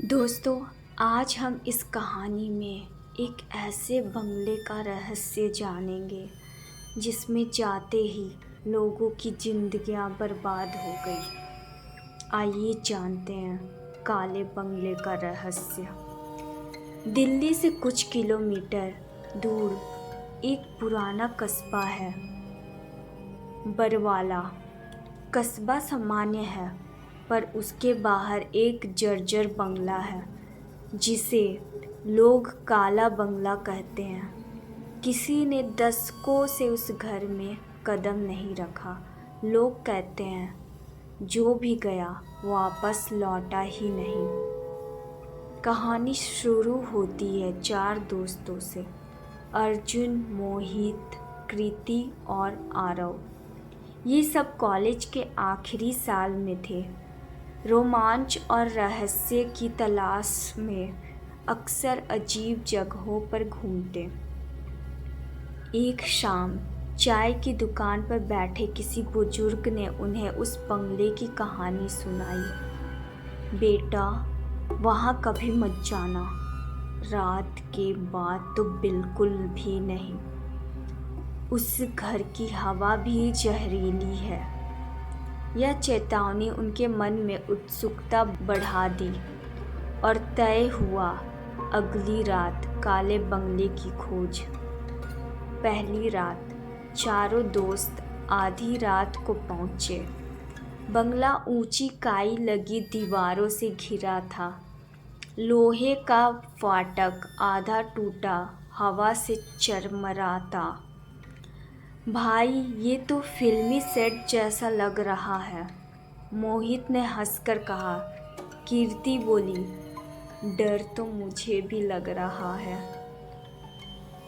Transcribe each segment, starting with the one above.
दोस्तों, आज हम इस कहानी में एक ऐसे बंगले का रहस्य जानेंगे जिसमें जाते ही लोगों की जिंदगियां बर्बाद हो गई। आइए जानते हैं काले बंगले का रहस्य। दिल्ली से कुछ किलोमीटर दूर एक पुराना कस्बा है, बरवाला। कस्बा सामान्य है, पर उसके बाहर एक जर्जर बंगला है जिसे लोग काला बंगला कहते हैं। किसी ने दशकों से उस घर में कदम नहीं रखा। लोग कहते हैं जो भी गया वापस लौटा ही नहीं। कहानी शुरू होती है 4 दोस्तों से, अर्जुन, मोहित, कृति और आरव। ये सब कॉलेज के आखिरी साल में थे। रोमांच और रहस्य की तलाश में अक्सर अजीब जगहों पर घूमते। एक शाम चाय की दुकान पर बैठे किसी बुजुर्ग ने उन्हें उस बंगले की कहानी सुनाई। बेटा, वहाँ कभी मत जाना, रात के बाद तो बिल्कुल भी नहीं। उस घर की हवा भी जहरीली है। यह चेतावनी उनके मन में उत्सुकता बढ़ा दी और तय हुआ अगली रात काले बंगले की खोज। पहली रात चारों दोस्त आधी रात को पहुँचे। बंगला ऊंची काई लगी दीवारों से घिरा था। लोहे का फाटक आधा टूटा हवा से चरमराता। भाई, ये तो फिल्मी सेट जैसा लग रहा है, मोहित ने हंसकर कहा। कीर्ति बोली, डर तो मुझे भी लग रहा है,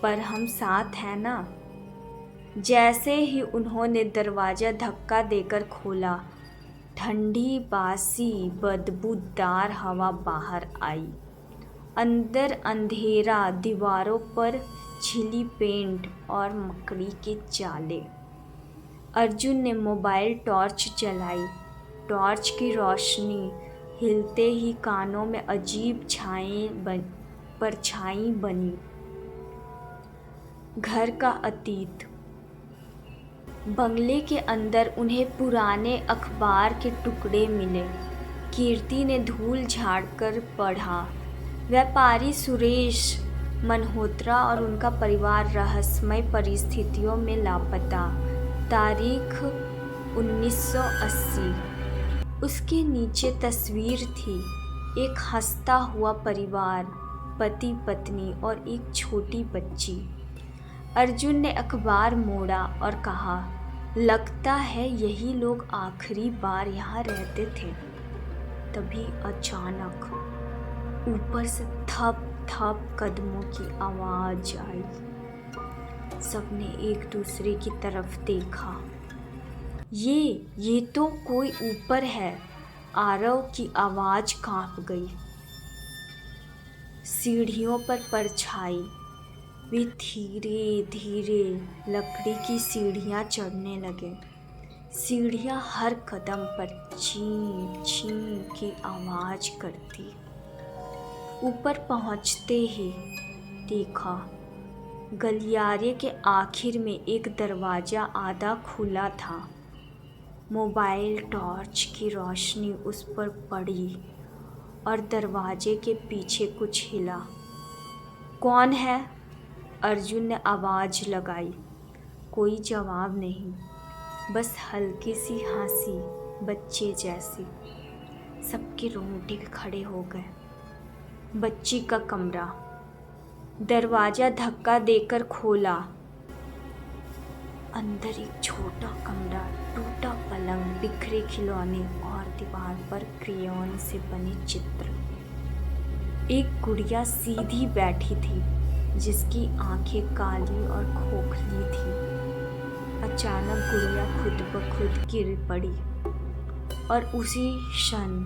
पर हम साथ हैं ना। जैसे ही उन्होंने दरवाज़ा धक्का देकर खोला, ठंडी बासी बदबूदार हवा बाहर आई। अंदर अंधेरा, दीवारों पर छिली पेंट और मकड़ी के जाले। अर्जुन ने मोबाइल टॉर्च जलाई। टॉर्च की रोशनी हिलते ही कानों में अजीब परछाई बनी। घर का अतीत। बंगले के अंदर उन्हें पुराने अखबार के टुकड़े मिले। कीर्ति ने धूल झाड़कर पढ़ा। व्यापारी सुरेश मल्होत्रा और उनका परिवार रहस्यमय परिस्थितियों में लापता। तारीख 1980। उसके नीचे तस्वीर थी, एक हंसता हुआ परिवार, पति पत्नी और एक छोटी बच्ची। अर्जुन ने अखबार मोड़ा और कहा, लगता है यही लोग आखिरी बार यहाँ रहते थे। तभी अचानक ऊपर से थप थप कदमों की आवाज आई। सबने एक दूसरे की तरफ देखा। ये तो कोई ऊपर है। आरव की आवाज कांप गई। सीढ़ियों पर परछाई। वे धीरे धीरे लकड़ी की सीढ़ियां चढ़ने लगे। सीढ़ियां हर कदम पर चीं चीं की आवाज करती। ऊपर पहुंचते ही देखा, गलियारे के आखिर में एक दरवाज़ा आधा खुला था। मोबाइल टॉर्च की रोशनी उस पर पड़ी और दरवाजे के पीछे कुछ हिला। कौन है? अर्जुन ने आवाज़ लगाई। कोई जवाब नहीं, बस हल्की सी हंसी, बच्चे जैसी। सबके रोंगटे खड़े हो गए। बच्ची का कमरा। दरवाज़ा धक्का देकर खोला। अंदर एक छोटा कमरा, टूटा पलंग, बिखरे खिलौने और दीवार पर क्रेयॉन से बने चित्र। एक गुड़िया सीधी बैठी थी जिसकी आंखें काली और खोखली थी। अचानक गुड़िया खुद ब खुद गिर पड़ी और उसी क्षण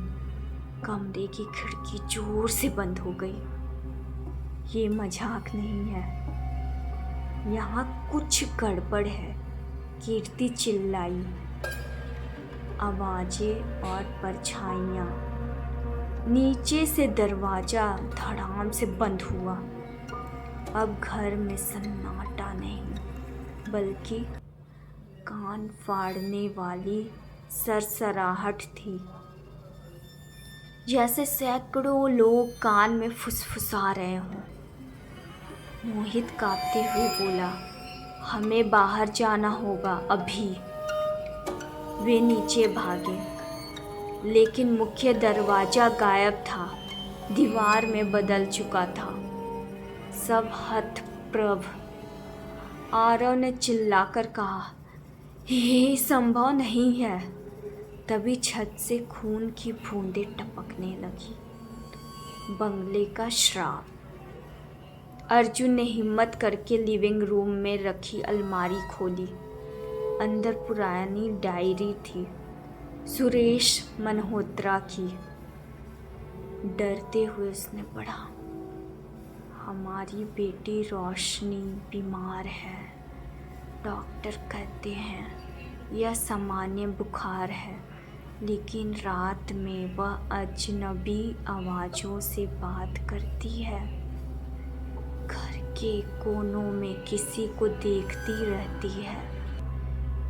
कमरे की खिड़की जोर से बंद हो गई। ये मजाक नहीं है, यहाँ कुछ गड़बड़ है, कीर्ति चिल्लाई। आवाजें और परछाइयाँ। नीचे से दरवाज़ा धड़ाम से बंद हुआ। अब घर में सन्नाटा नहीं, बल्कि कान फाड़ने वाली सरसराहट थी, जैसे सैकड़ों लोग कान में फुसफुसा रहे हों। मोहित कांपते हुए बोला, हमें बाहर जाना होगा अभी। वे नीचे भागे, लेकिन मुख्य दरवाज़ा गायब था, दीवार में बदल चुका था। सब हतप्रभ। आरव ने चिल्लाकर कहा, ये संभव नहीं है। तभी छत से खून की बूंदें टपकने लगी। बंगले का श्राप। अर्जुन ने हिम्मत करके लिविंग रूम में रखी अलमारी खोली। अंदर पुरानी डायरी थी, सुरेश मल्होत्रा की। डरते हुए उसने पढ़ा, हमारी बेटी रोशनी बीमार है। डॉक्टर कहते हैं यह सामान्य बुखार है, लेकिन रात में वह अजनबी आवाज़ों से बात करती है। घर के कोनों में किसी को देखती रहती है।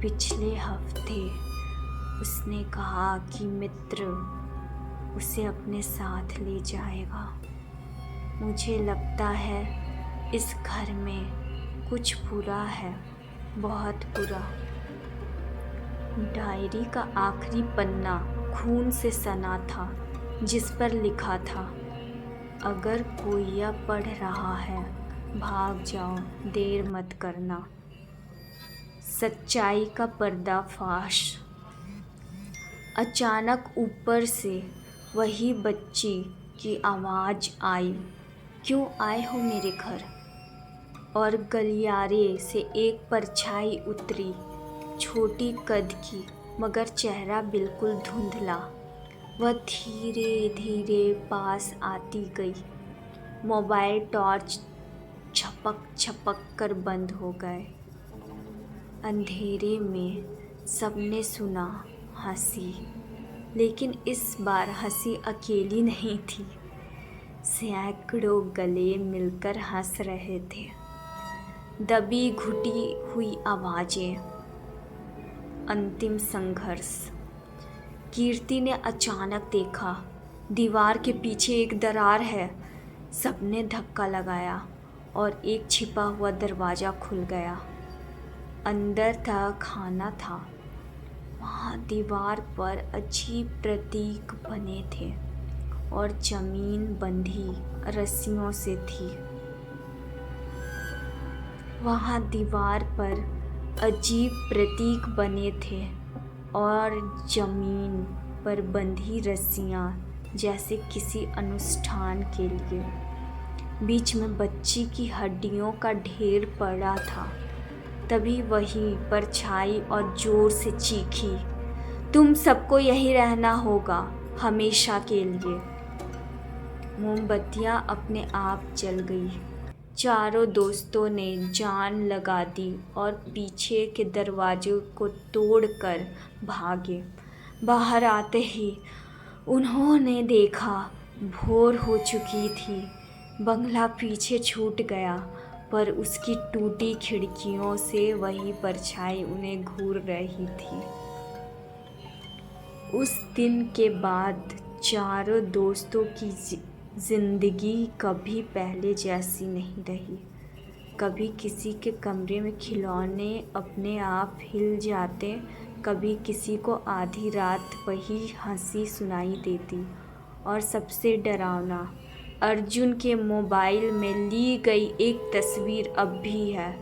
पिछले हफ्ते उसने कहा कि मित्र उसे अपने साथ ले जाएगा। मुझे लगता है इस घर में कुछ बुरा है, बहुत बुरा। डायरी का आखिरी पन्ना खून से सना था, जिस पर लिखा था, अगर कोई यह पढ़ रहा है भाग जाओ, देर मत करना। सच्चाई का पर्दाफाश। अचानक ऊपर से वही बच्ची की आवाज़ आई, क्यों आए हो मेरे घर? और गलियारे से एक परछाई उतरी, छोटी कद की, मगर चेहरा बिल्कुल धुंधला। वह धीरे धीरे पास आती गई। मोबाइल टॉर्च छपक छपक कर बंद हो गए। अंधेरे में सबने सुना हंसी, लेकिन इस बार हंसी अकेली नहीं थी। सैकड़ों गले मिलकर हंस रहे थे। दबी घुटी हुई आवाज़ें। अंतिम संघर्ष। कीर्ति ने अचानक देखा, दीवार के पीछे एक दरार है। सबने धक्का लगाया और एक छिपा हुआ दरवाज़ा खुल गया। अंदर तक खाना था। वहाँ दीवार पर अजीब प्रतीक बने थे और जमीन बंधी रस्सियों से थी। वहाँ दीवार पर अजीब प्रतीक बने थे और जमीन पर बंधी रस्सियाँ, जैसे किसी अनुष्ठान के लिए। बीच में बच्ची की हड्डियों का ढेर पड़ा था। तभी वही परछाई और जोर से चीखी, तुम सबको यहीं रहना होगा, हमेशा के लिए। मोमबत्तियाँ अपने आप जल गई। चारों दोस्तों ने जान लगा दी और पीछे के दरवाजे को तोड़कर भागे। बाहर आते ही उन्होंने देखा भोर हो चुकी थी। बंगला पीछे छूट गया, पर उसकी टूटी खिड़कियों से वही परछाई उन्हें घूर रही थी। उस दिन के बाद चारों दोस्तों की जिंदगी कभी पहले जैसी नहीं रही। कभी किसी के कमरे में खिलौने अपने आप हिल जाते, कभी किसी को आधी रात वही हंसी सुनाई देती, और सबसे डरावना, अर्जुन के मोबाइल में ली गई एक तस्वीर अब भी है।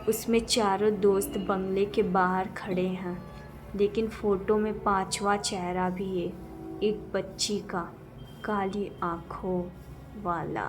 उसमें चारों दोस्त बंगले के बाहर खड़े हैं, लेकिन फ़ोटो में पांचवा चेहरा भी है, एक बच्ची का, काली आँखों वाला।